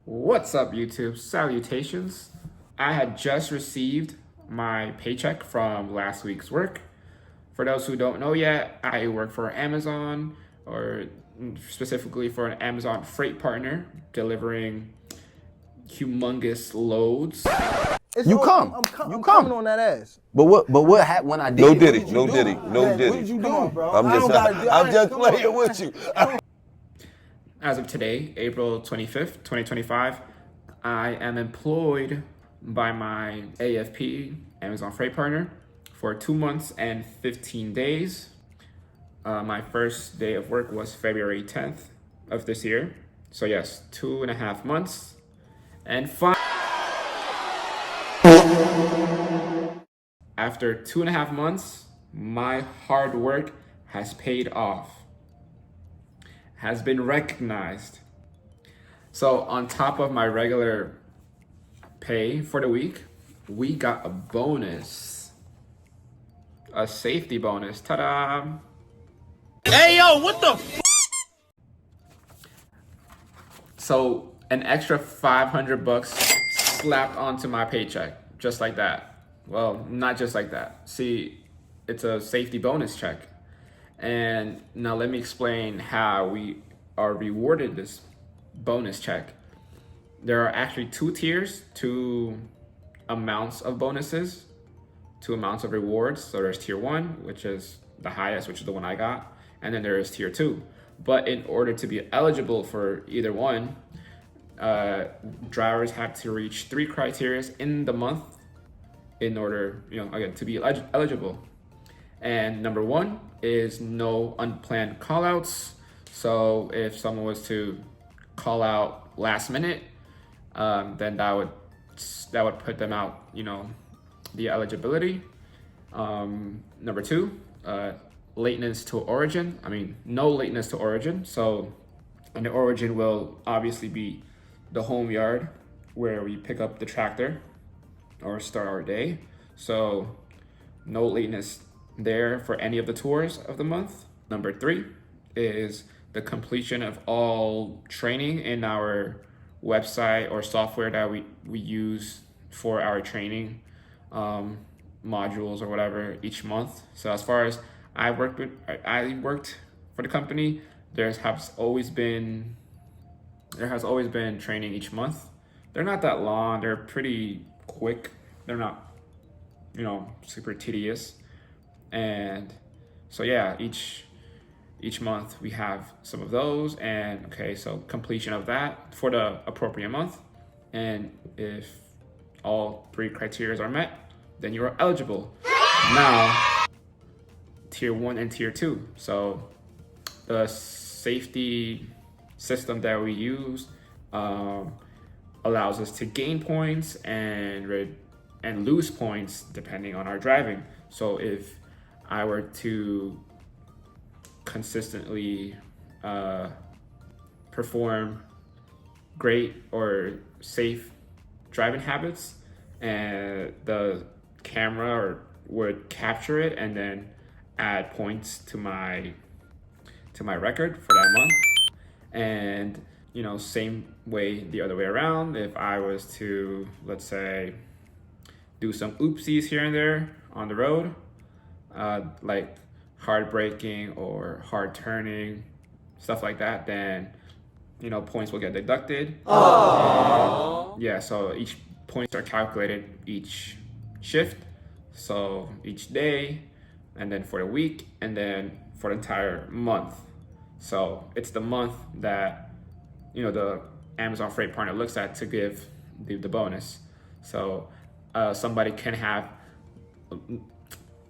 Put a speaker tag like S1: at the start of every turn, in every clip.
S1: What's up, YouTube? Salutations. I had just received my paycheck from last week's work. For those who don't know yet, I work for Amazon, or specifically for an Amazon freight partner, delivering humongous loads.
S2: You come.
S3: I'm coming on that ass.
S2: But what happened when I did?
S4: No
S2: it?
S4: diddy,
S2: What did
S4: no
S2: you do?
S4: diddy, no
S3: Man,
S4: diddy.
S3: what did you do? Come on, bro.
S4: I'm just playing with you.
S1: As of today, April 25th, 2025, I am employed by my AFP, Amazon Freight Partner, for 2 months and 15 days. My first day of work was February 10th of this year. So yes, 2.5 months. And after 2.5 months, my hard work has paid off, has been recognized. So on top of my regular pay for the week, we got a bonus, a safety bonus. Ta-da!
S5: Hey, yo, what the f?
S1: So an extra $500 slapped onto my paycheck, just like that. Well, not just like that. See, it's a safety bonus check. And now let me explain how we are rewarded this bonus check. There are actually two tiers, two amounts of bonuses, two amounts of rewards. So there's tier 1, which is the highest, which is the one I got. And then there is tier 2. But in order to be eligible for either one, drivers have to reach 3 criteria in the month in order, again, to be eligible. And number 1 is no unplanned callouts. So if someone was to call out last minute, then that would put them out, the eligibility. Number 2, lateness to origin. No lateness to origin. So, and the origin will obviously be the home yard where we pick up the tractor or start our day. So no lateness there for any of the tours of the month. Number 3 is the completion of all training in our website or software that we use for our training modules or whatever each month. So as far as I worked for the company, there has always been training each month. They're not that long. They're pretty quick. They're not, super tedious. And so yeah, each month we have some of those, and so completion of that for the appropriate month. And if all 3 criteria are met, then you are eligible. Now, tier 1 and tier 2. So the safety system that we use allows us to gain points and lose points depending on our driving. So if I were to consistently perform great or safe driving habits, and the camera would capture it and then add points to my record for that month. And same way the other way around, if I was to, let's say, do some oopsies here and there on the road, like hard braking or hard turning, stuff like that, then points will get deducted. And, yeah, so each points are calculated each shift, so each day, and then for the week, and then for the entire month. So it's the month that the Amazon Freight Partner looks at to give the bonus. So somebody can have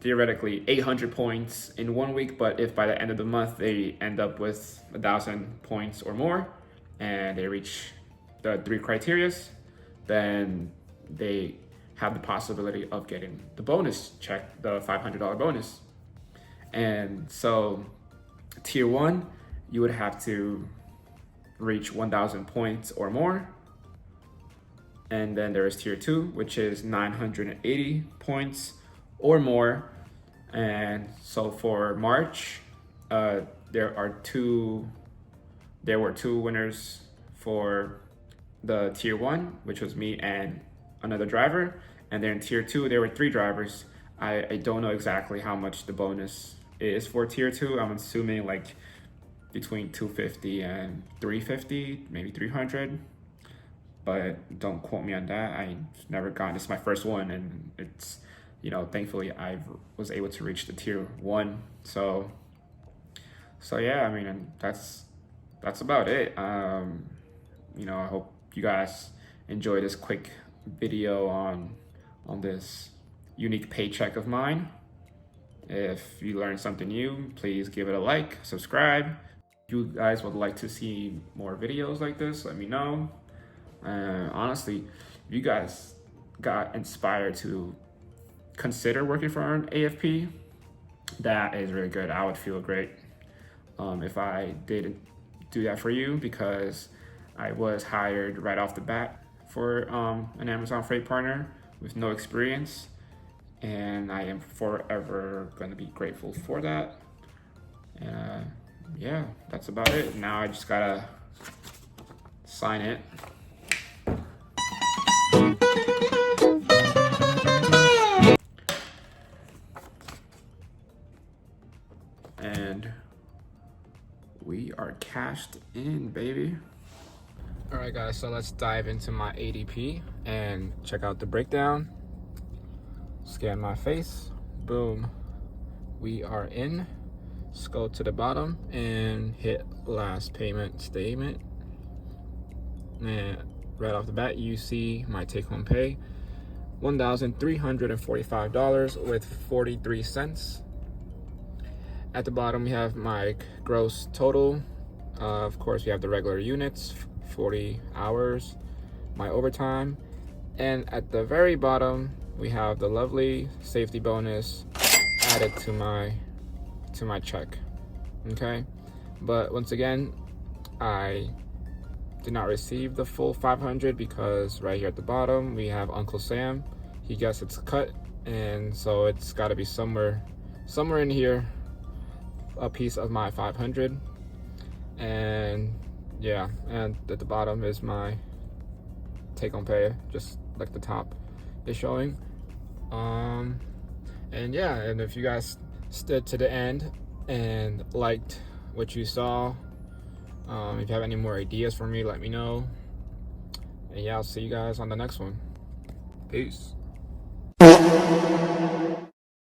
S1: theoretically 800 points in 1 week, but if by the end of the month they end up with 1,000 points or more and they reach the 3 criteria, then they have the possibility of getting the bonus check, the $500 bonus. And so tier 1, you would have to reach 1,000 points or more. And then there is tier 2, which is 980 points or more. And so for March, there were two winners for the tier 1, which was me and another driver, and then tier 2 there were 3 drivers. I don't know exactly how much the bonus is for tier 2. I'm assuming like between 250 and 350, maybe 300, but don't quote me on that. I've never gotten, this is my first one, and it's, you know, thankfully I was able to reach the tier 1. So yeah, I mean, that's about it. You know, I hope you guys enjoy this quick video on this unique paycheck of mine. If you learned something new, please give it a like, subscribe. If you guys would like to see more videos like this, let me know. Honestly, if you guys got inspired to consider working for an AFP, that is really good. I would feel great if I did do that for you, because I was hired right off the bat for an Amazon freight partner with no experience, and I am forever going to be grateful for that. And yeah, that's about it. Now I just gotta sign it. And we are cashed in, baby. All right, guys, so let's dive into my ADP and check out the breakdown. Scan my face, boom, we are in. Let's go to the bottom and hit last payment statement. And right off the bat, you see my take-home pay, $1,345 with 43 cents. At the bottom, we have my gross total. Of course, we have the regular units, 40 hours, my overtime. And at the very bottom, we have the lovely safety bonus added to my check. Okay, but once again, I did not receive the full 500 because right here at the bottom we have Uncle Sam. He gets its cut, and so it's got to be somewhere in here, a piece of my 500. And yeah, and at the bottom is my take-home pay, just like the top is showing. And yeah, and if you guys stood to the end and liked what you saw, if you have any more ideas for me, let me know. And yeah, I'll see you guys on the next one. Peace.